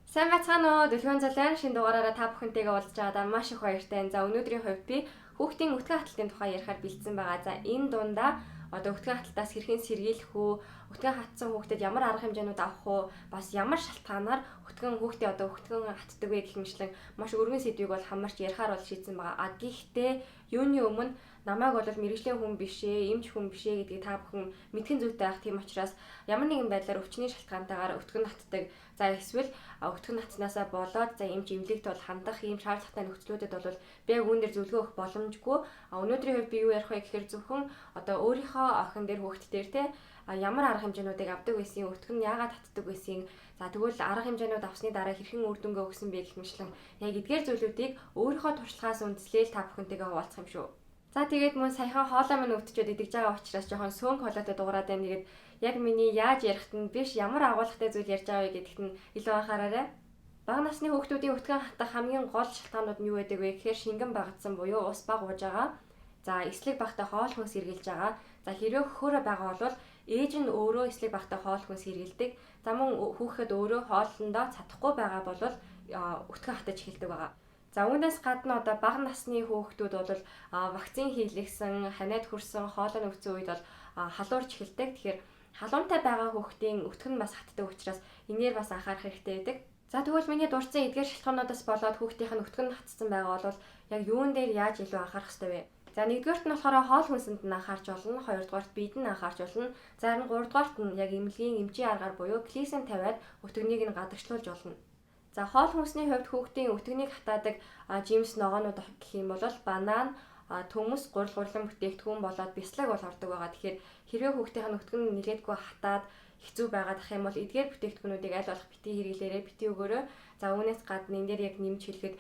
Сайн байцгаана уу? Дэлгүүн цалин шинэ дугаараараа та бүхэнтэйгээ уулзч байгаадаа маш их баяртай. За өнөөдрийн хувьд би хүүхдийн өтгөн хаталтын тухай ярихаар бэлдсэн байгаа. За энэ дундаа өтгөн хаталтаас хэрхэн сэргийлэх үү? Өтгөн хатсан хүүхдэд ямар арга хэмжээнүүд авах уу? Бас ямар шалтгаанаар хүүхдээ өтгөн хатдаг вэ гэх мэтлэн маш өргөн сэдвийг бол хамарч ярихаар бол шийдсэн байгаа. Гэхдээ юуны өмнө намайг бол мэрэгжлийн хүн биш ээ, эмч хүн биш ээ гэдгийг та бүхэн мэдхэн зүйтэй байх. Тийм учраас ямар нэгэн байдлаар өвчний шалтгаантайгаар өтгөн хатдаг. За эсвэл өтгөн натцнаасаа болоод за эмч эмнэлэгт бол хандах ийм шаардлагатай нөхцлүүдэд бол би яг үүн дээр зөвлөгөө өгөх боломжгүй. Өнөөдрийн хувьд би юу ярих вэ гэхээр зөвхөн өөрийнхөө охин дээр хүүхд дээр те ямар арга хэмжээнүүдийг авдаг байсан, өтгөн нь яагаад татдаг байсан. За тэгвэл арга хэмжээнүүд авсны дараа хэрхэн үр дүнгээ өгсөн бэ гэх мэтлэн яг эдгээр зүйлүүдийг өөрийнхөө туршлагаас үндэслээл та бүхэнтэйгээ хуваалцах юм шүү. За тэгээд мөн саяхан хоолой минь өвдөчөөд идэж байгаа учраас жоохон сөөнг хоолойтой дуурайд байна. Тэгээд яг миний яаж ярихт нь биш ямар агуулгатай зүйл ярьж байгаа вэ гэдэгт нь илүү анхаараарай. Бага насны хүүхдүүдийн өтгөн хатах хамгийн гол шалтгаанууд нь юу байдаг вэ гэхээр шингэн багтсан буюу ус баг ууж байгаа. За эслэг багтаа хоол хүнс хэрглэж байгаа. За хэрвээ хөхөөрөө байгаа бол ээж нь өөрөө эслэг багтаа хоол хүнс хэргэлдэг. За мөн хүүхэд өөрөө хоолндоо цадахгүй байгаа бол өтгөн хатаж эхэлдэг байгаа. За үүнээс гадна бага насны хүүхдүүд бол вакцин хийлгэсэн, ханиад хүрсэн, хоолой нөхцөн үед бол халуурч эхэлдэг. Тэгэхээр халуунтай байгаа хүүхдийн өтгөн нь бас хатдаг учраас энээр бас анхаарах хэрэгтэй байдаг. За тэгвэл миний дурдсан эдгээр шалтгаануудаас болоод хүүхдийнх нь өтгөн хатсан байгаа бол яг юун дээр яаж илүү анхаарах хэрэгтэй вэ? За нэгдүгээрт нь болохоор хоол хүнсэнд нь анхаарч болно, хоёрдугаарт биед нь анхаарч болно, за харин гуравдугаарт нь яг эмнэлгийн эмчийн аргаар буюу клизм тавиад өтгөнийг нь гадагшлуулж болно. За хоол хүнсний хувьд хүүхдийн өтгөнийг хатаадаг жимс ногоонууд гэх юм бол банан, төмөс, гурилан бүтээгдэхүүн болоод бяцлаг бол ордог байгаа. Тэгэхээр хэрвээ хүүхдийн өтгөн нь нилээдгүй хатаад хэцүү байгаад ах юм бол эдгээр бүтээгдэхүүнүүдийг аль болох бити хэрэглээрэй, бити өгөөрэй. За үүнээс гадна энэ дээр яг нэмж хэлэхэд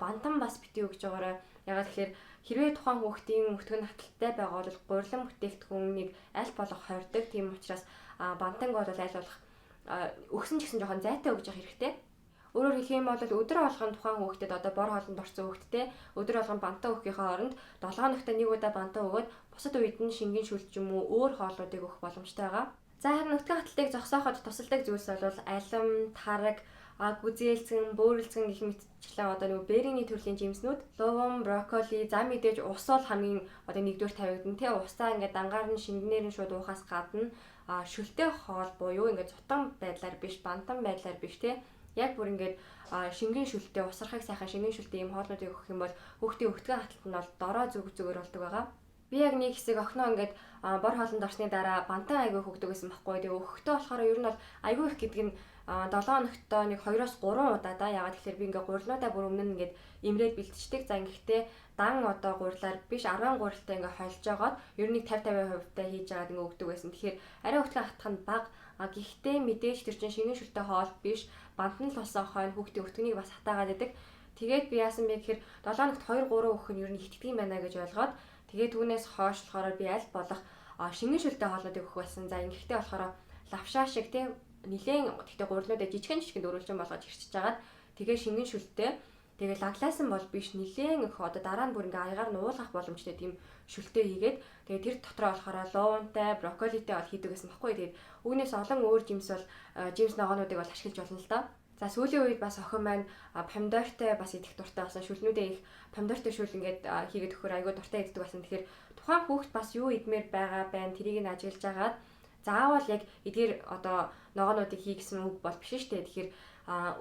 бантан бас бити өгж байгаарай. Ягаад тэгэхээр хэрвээ тухайн хүүхдийн өтгөн хаталттай байгаа бол гурилан бүтээгдэхүүнийг аль болох хордог. Тийм учраас бантанг бол аль болох өгсөн ч гэсэн жоохон зайтай өгж явах хэрэгтэй. Өөрөөр хэлэх юм бол өдөр болгон тухайн хүүхдэд бор хоолнд орсон хүүхдтэй өдөр болгон бантаа өгөхийнхөө оронд 7 хоногт нэг удаа бантаа өгөөд бусад үед нь шингэн шүлж юм уу өөр хоолнуудыг өгөх боломжтой байгаа. За харин өтгөн хаталтыг зогсооход тусалдаг зүйлс бол алим, тараг, гүзээлцэн, бөөрөлцгөн гэх мэтчлэн бэрийн төрлийн жимснүүд, луван, брокколи, за мэдээж ус бол хамгийн нэгдүгээр тавигдана тий. Усаа дангаар нь шингэнээр нь шууд уухаас гадна шүлтэй хоол буюу зутан байдлаар биш, бантан байдлаар биш тий. Яг бүр шингэн шүлтэй, усрахыг сайхан шингэн шүлтэй ийм хоолнуудыг өгөх юм бол хүүхдийн өтгөн хаталт нь бол дорой зүгээр болдог байгаа. Би яг нэг хэсэг охиноо бор хоолнд орсны дараа бантан айгүй хөгдөг гэсэн байхгүй. Тэгээ өгөхдөө болохоор ер нь бол айгүй их гэдэг нь 7 хоногтоо 2-3 удаа да. Ягаад тэгэхээр би гурилнуудаа бүр өмнө нь имрээд бэлтждэг. За гэхдээ дан гурилаар биш 10 гурилтай хольж жагаад ер нь 50-50% таа хийж жагаад өгдөг байсан. Тэгэхээр арай өтгөн хатах нь бага. Гэхдээ мэдээж тэр чинь шингэн шүлтэй хоол биш. Бантан л болсон хойно хүүхдийн өтгөнийг бас хатаагаад байдаг. Тэгээд би яасан бэ гэхээр 7 хоногт 2-3 өгөх нь ер нь итгэдэг юм байна гэж ойлгоод тэгээд түүнээс хойш болохоор би аль болох шингэн шүлтэй хоолнуудыг өгөх байсан. За ингэхдээ болохоор лавшаа шиг тийм нилээн гэхдээ гурилнуудаа жижигэн дөрвөлжин болгож ирчиж жагаад тэгээ шингэн шүлтэй тэгээ лаглаасан бол биш нилээн их дараа нь бүр аягаар нь уулгах боломжтой тийм шүлтэй хийгээд тэгээ тэр дотроо болохоор луунтай, брокколитэй бол хийдэг гэсэн баггүй. Тэгээд үүнээс олон өөр жимс ногоонуудыг бол ашиглаж болно л доо. За сүүлийн үед бас охин маань помидортой бас идэх дуртай болсон. Шүлнүүдээ их помидортой шүл хийгээд өгөхөр айгүй дуртай иддэг байсан. Тэгэхээр тухайн хүүхд бас юу идмээр байгаа байна, тэрийг нь ажиглаж агаад заавал яг эдгээр ногоонуудыг хий гэсэн үг бол биш шүү дээ. Тэгэхээр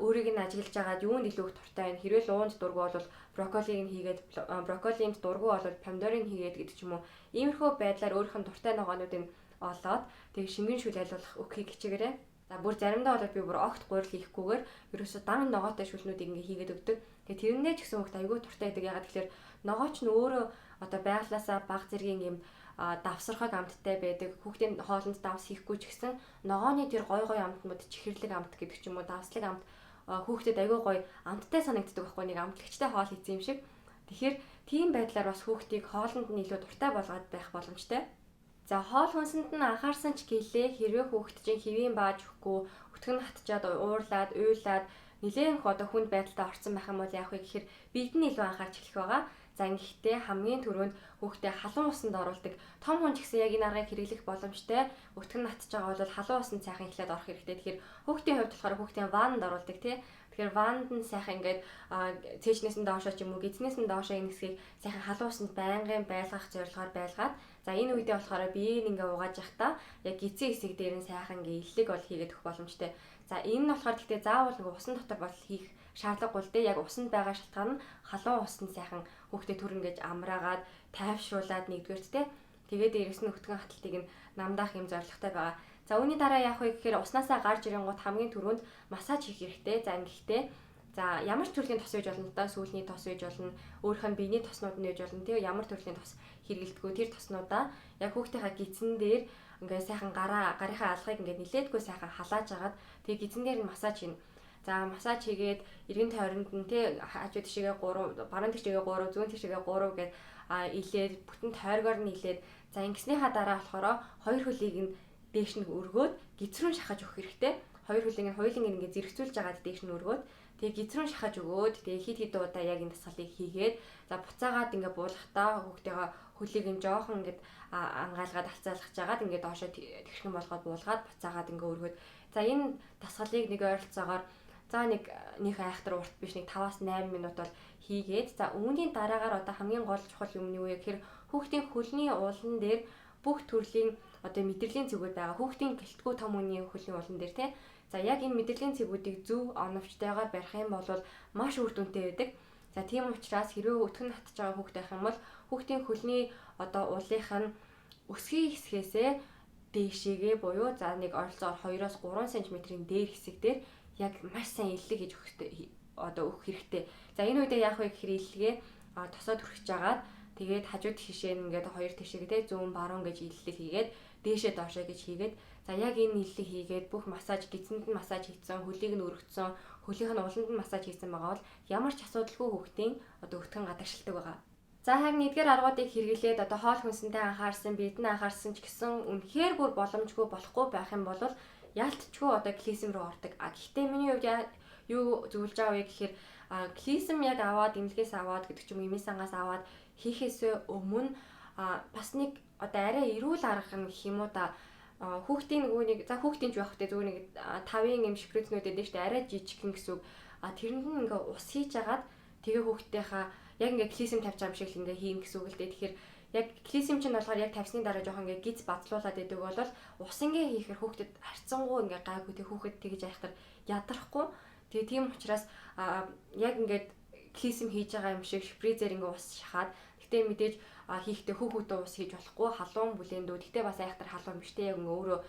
өөрийг нь ажиглаж агаад юунд илүү их дуртай байна. Хэрвээ луунд дургу бол брокколиг нь хийгээд брокколинд дургу бол помидорыг хийгээд гэдэг ч юм уу. Иймэрхүү байдлаар өөрийнх нь дуртай ногоонуудыг олоод тэг шингэн шүл айлуулах өгөхийг хичээгээрэй. За бүр заримдаа бол би бүр огт гурил хийхгүйгээр ерөөсө дан ногоотой шүлнүүдийг хийгээд өгдөг. Тэгээ тэрнээ ч гэсэн хүүхд айгүй дуртай байдаг. Ягаад тэгэхээр ногооч нь өөрөө байглаасаа бага зэргийн юм давсархаг амттай байдаг. Хүүхдийн хоолнд давс хийхгүй ч гэсэн ногооны тэр гой амтнууд чихэрлэг амт гэдэг ч юм уу давслаг амт хүүхдэд айгүй гой амттай санагддаг байхгүй нэг амтлагчтай хоол хийсэн юм шиг. Тэгэхээр тийм байдлаар бас хүүхдийг хоолнд нь илүү дуртай болгоод байх боломжтой. За хоол хүнсэнд нь анхаарсан ч гэлээ хэрвээ хүүхэд чинь хэвийн бааж өгөхгүй өтгөн хатчаад уурлаад уйлаад нэлээд хүнд байдалтай орсон байх юм бол яах вэ гэхээр биед нь илүү анхаарч эхлэх байгаа. За ингэхдээ хамгийн түрүүнд хүүхдээ халуун усанд оруулдаг. Том хүн ч гэсэн яг энэ аргыг хэрэглэх боломжтой. Өтгөн натж байгаа бол халуун усанд сайхан эхлээд орох хэрэгтэй. Тэгэхээр хүүхдийн хувьд болохоор хүүхдийн ваннд оруулдаг тий. Тэгэхээр ваннд нь сайхан ингээд цээжнээс нь доошоо ч юм уу гидснээс нь доошоо энэ хэсгийг сайхан халуун усанд байнгын байлгах зорилгоор байлгаад за энэ үедээ болохоор биеийг ингээ угааж явахдаа яг гидсэн хэсэг дээр нь сайхан ингээ иллэг бол хийгээд өгөх боломжтой. За энэ нь болохоор гэхдээ заавал ингээ усан дотор бол хийх шаардлагагүй л дээ. Яг усанд байгаа шалтгаан нь халуун усанд сайхан хүүхдэд түрнгээж амраагаад тайвшруулад нэгдүгээрт те. Тэгээд дээрэс нь өтгөн хаталтыг нь намдаах юм зорилготой байгаа. За үүний дараа яах вэ гэхээр уснасаа гарч ирэнгүүт хамгийн түрүүнд массаж хийх хэрэгтэй. За ингэхдээ за ямар ч төрлийн тос үйж болно та сүүлний тос үйж болно. Өөрийнх нь биений тоснууд нь үйж болно. Тэгээ ямар төрлийн тос хэрэгэлдэггүй тэр тоснуудаа яг хүүхдийнхаа гидсэн дээр ингээ сайхан гарынхаа алгыг ингээ нилээдгүй сайхан халааж агаад тэгээ гидсэн дээр нь массаж хийнэ. За массаж хийгээд эргэн тойронд нь тий хажуу тишээгээ 3, баруун тишээгээ 3, зүүн тишээгээ 3 гэд илээд бүтэн тойргоор нь илээд за ингэснийхаа дараа болохоор хоёр хөлийг нь дээш нь өргөөд гидсрүүн шахаж өгөх хэрэгтэй. Хоёр хөлийг нь хоёуланг ингээ зэрэгцүүлж агаад дээш нь өргөөд тэгээ гидсрүүн шахаж өгөөд тэгээ хид удаа яг энэ дасгалыг хийгээд за буцаагаад ингээ буулгахдаа хүүхдийнхээ хөлийг нь жоохон ингээд ангаалгаад алцаалгаж агаад ингээ доошоо тэгшгэн болгоод буулгаад буцаагаад ингээ өргөөд за энэ дасгалыг нэг ойролцоогоор за нэг айхтар урт биш нэг 5-8 минут бол хийгээд за үүний дараагаар одоо хамгийн гол чухал юм нь юу вэ гэхээр хүүхдийн хөлний уулан дээр бүх төрлийн одоо мэдрэлийн цэгүүд байгаа. Хүүхдийн гэлтгүү том үний хөлний уулан дээр тий. За яг энэ мэдрэлийн цэгүүдийг зөв оновчтойгоор барих юм бол маш үр дүнтэй байдаг. За тийм учраас хэрвээ өтгөн татж байгаа хүүхд байх юм бол хүүхдийн хөлний одоо уулынх нь өсгийн хэсгээсээ дээшээгээ буюу за нэг ойролцоогоор 2-3 см-ийн дээр хэсэг дээр яг маш сайн иллэг хийж өгөх хэрэгтэй. За энэ үедээ яах вэ гэхээр иллэгээ тосоод хүрхэж агаад тэгээд хажууд тишээ нь ингээд хоёр тишээ те зүүн баруун гэж иллэг хийгээд дээшээ доошоо гэж хийгээд за яг энэ иллэг хийгээд бүх массаж гидсэнд нь массаж хийцэн, хөлийг нь өргөцсөн, хөлийнх нь уланд нь массаж хийсэн байгаа бол ямар ч асуудалгүй хүүхдийн одоо өтгөн гадагшилдаг байгаа. За яг нэгдүгээр аргуудыг хэрэглээд одоо хоол хүнсэнтэй анхаарсан, биедэн анхаарсан ч гэсэн үнэхээр бүр боломжгүй болохгүй байх юм бол яалтчгүй одоо клизм руу ордог. Гэхдээ миний хувьд юу зөвлөж байгаа вэ гэхээр клизм яг аваад эмнэлгээс аваад гэдэг ч юм эмээс ангаас аваад хийхээс өмнө бас нэг одоо арай эрүүл арга юм гэх юм уу да хүүхдийн нөгөө нэг за хүүхдийн ч байх хэрэгтэй зүгээр нэг 5-ын юм шприцнүүд эдэж штэ арай жижигхэн гэсэн үг. Тэрэнд нь ингээ ус хийж агаад тэгээ хүүхдийнхаа яг ингээ клизм тавьж байгаа юм шиг л ингээ хийн гэсэн үг л дээ. Тэгэхээр яг клизм чинь болохоор яг тавьсны дараа жоохон ингээ гиз бацлуулаад идэг бол ус ингээ хийхээр хүүхдэд харцсангуу ингээ гайгүй тэг хүүхэд тэгж яхахтар ядрахгүй. Тэгээ тийм учраас яг ингээд клизм хийж байгаа юм шиг шприцээр ингээ ус шахаад гэтээ мэдээж хийхдээ хүүхдүүд ус хийж болохгүй халуун бүлэндүү. Гэтээ бас айхтар халуун биштэй яг ингээ өөрөө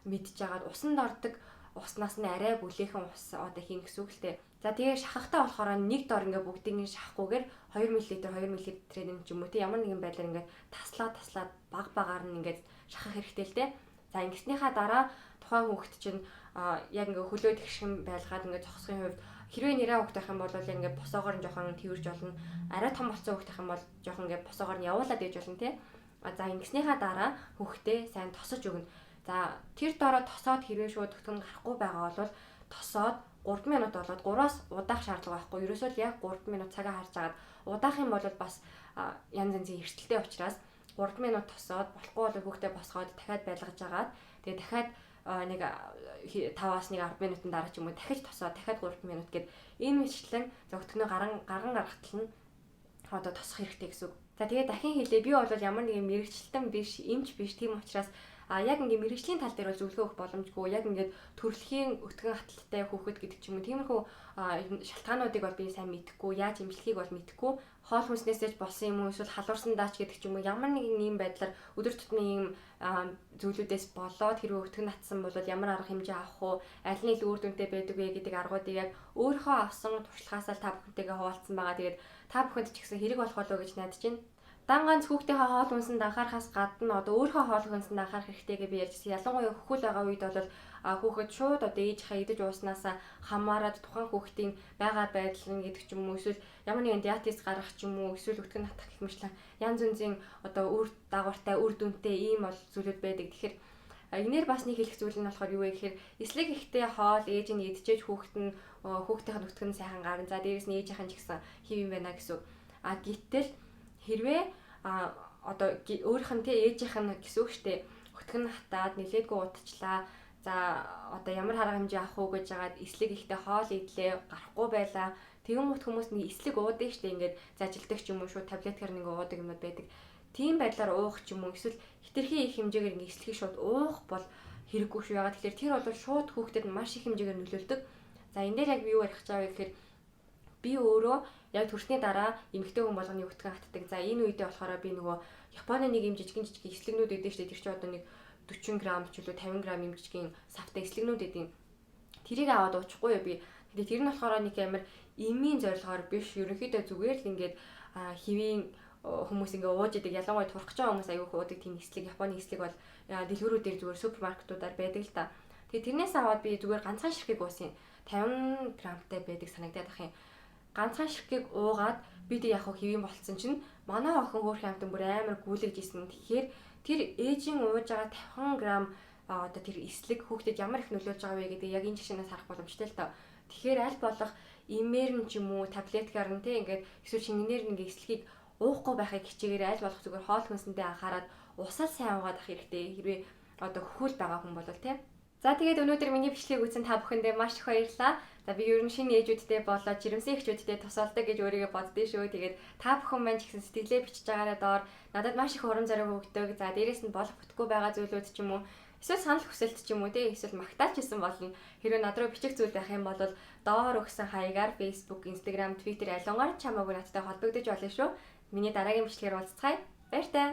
мэдж агаад усанд ордог уснаас нь арай бүлээхэн ус одоо хийн гэсэн үг л дээ. За тэгээ шахахтаа болохоор нэг дор ингээ бүгдийг нь шахахгүйгээр 2 мл 2 мл-ээр юм ч юм уу те ямар нэгэн байдлаар ингээ таслаад баг багаар нь ингээ шахах хэрэгтэй л дээ. За ингэснийхаа дараа тухайн хүүхэд чинь яг ингээ хөлөө тэгшин байлгаад ингээ зогсохын хувьд хэрвээ нэрээ хүүхэд байх юм бол яг ингээ босоогоор нь жоохон тэрвэрж болно. Арай том болсон хүүхэд байх юм бол жоохон ингээ босоогоор нь явуулаад ээж болно те. За ингэснийхаа дараа хүүхдээ сайн тосож өгнө. За тэр дороо тосоод хэрвээ шууд өтгөн гарахгүй байгаа бол тосоод 3 минут болоод 3-аас удаах шаардлага байхгүй. Ерөөсөө л яг 3 минут цагаа харж агаад удаах юм бол бас янз янзын эрсдэлтэй учраас 3 минут тосоод болохгүй бол хүүхдээ босгоод дахиад байлгаж агаад тэгээ дахиад нэг 5-аас 10 минутын дараа ч юм уу дахиж тосоод дахиад 3 минут гэд энэ мэтлэн зөвхөн гарган гаргахтал нь одоо тосох хэрэгтэй гэсэн үг. За тэгээ дахин хэлээ би бол ямар нэгэн мэрэгчлэн биш, эмч биш тийм учраас яг ингээ мэрэгжлийн тал дээр бол зөвлөгөө өгөх боломжгүй. Яг ингээд төрөлхийн өтгөн хаталттай хүүхэд гэдэг ч юм уу тиймэрхүү шалтгаануудыг бол би сайн мэдэхгүй. Яаж эмчлэхийг бол мэдэхгүй. Хоол хүнснээсээ ч болсон юм уу эсвэл халуурсан даач гэдэг ч юм уу ямар нэгэн ийм байдлаар өдөр тутмын ийм зүйлүүдээс болоод хэрвээ өтгөн натсан бол ямар арга хэмжээ авах уу, аль нь илүү үр дүнтэй байдаг вэ гэдэг аргуудыг яг өөрийнхөө авсан туршлагаасаа та бүхэнтэйгээ хуваалцсан байгаа. Тэгээд та бүхэнд ч гэсэн хэрэг болох болов уу гэж найдаж байна. дан ганц хүүхдийнхээ хоол хүнсэнд анхаарахаас гадна одоо өөрийнхөө хоол хүнсэнд анхаарах хэрэгтэй гэж би ярьжсэн. Ялангуяа хөхүүл байгаа үед бол хүүхэд шууд одоо ээжийнхээ идэж ууснаас хамаарад тухайн хүүхдийн байгаа байдал нь гэдэг ч юм уу эсвэл ямар нэгэн диатез гарах ч юм уу эсвэл өтгөн натах гэх мэтлэн янз бүрийн одоо үр дагавартай үр дүнтэй ийм бол зүйлүүд байдаг. Тэгэхээр энээр бас нэг хэлэх зүйл нь болохоор юу вэ гэхээр эслэг ихтэй хоол ээж нь идчихэж хүүхдийнх нь өтгөн сайхан гарна. За дээрээс нь ээжийнх нь ч гэсэн хэв юм байна гэсэн. Гэтэл хэрвээ одоо өөрийнх нь ээжийнх нь гэсэн үг штэ өтгөн хатаад нилээдгүй удчлаа. За одоо ямар харга хэмжээ авах уу гэж жагаад эслэг ихтэй хоол идлээ гарахгүй байлаа. Тэгэн мут хүмүүс нэг эслэг уудаг штэ ингээд зажилдаг ч юм уу шууд таблеткаар нэг уудаг юмуд байдаг. Тийм байдлаар уух ч юм уу эсвэл хитрхи их хэмжээгээр нэг эслэгийг шууд уух бол хэрэггүй шүү. Ягаад тэгэхээр тэр бол шууд хүүхдэд маш их хэмжээгээр нөлөөлдөг. За энэ дээр яг юу ярих гэж байгаа вэ гэхээр би өөрөө яг төрсний дараа эмэгтэй хүн болгоны өтгөн хатдаг. За энэ үедээ болохоор би нөгөө Японы нэг юм жижигэн эслэгнүүд өгдөө штэ тэр чинь одоо нэг 40 г ч үлээ 50 г юм жижигэн савтай эслэгнүүд эдийн. Тэрийг аваад уучихгүй юу би. Тэгээд тэр нь болохоор нэг амар эмийн зорилгоор биш. Ерөнхийдөө зүгээр л ингээд хэвийн хүмүүс ингээ ууж идэг ялангуяа турах гэж байгаа хүмүүс аюух уудаг тийм эслэг Японы эслэг бол дэлгүүрүүдээр зүгээр супермаркетуудаар байдаг л та. Тэгээд тэрнээс аваад би зүгээр ганцхан ширхэг уусан 50 грамтай байдаг санагдаад ах юм. Ганцхан ширхгийг уугаад бид яг хэвийн болцсон чинь манай охин хөөх амтан бүр амар гүйлгэж исэн. Тэгэхээр тэр ээжийн ууж байгаа 50 грамм одоо тэр эслэг хүүхдэд ямар их нөлөөлж байгаа вэ гэдэг яг энэ жишээнээс харах боломжтой л та. Тэгэхээр аль болох имээр нь ч юм уу таблеткаар нь те ингээд эсвэл шингэнээр нь ингээ эслэгийг уухгүй байхыг хичээгээр аль болох зүгээр хоол хүнсэндээ анхаарад усаа сайн уугаад ах хэрэгтэй. Хэрвээ одоо хөхүүл байгаа хүн бол те. За тэгээд өнөөдөр миний бичлэгийг үзсэн та бүхэндээ маш их баярлалаа. За би ер нь шинэ ээжүүдтэй болоод жирэмсэн эхчүүдтэй тусалдаг гэж өөрийгөө боддөө шүү. Тэгээд та бүхэн маань ч гэсэн сэтгэлээ бичиж байгаараа доор надад маш их урам зориг өгдөг. За дээрэс нь болох бүтггүй байгаа зүйлүүд ч юм уу эсвэл санал хүсэлт ч юм уу те эсвэл магтаач гэсэн болно. Хэрвээ над руу бичих зүйл байх юм бол доор өгсөн хаягаар Facebook, Instagram, Twitter алонгаар чамаагүй надтай холбогдож болно шүү. Миний дараагийн бичлэгээр уулзцгаая. Баяр таа.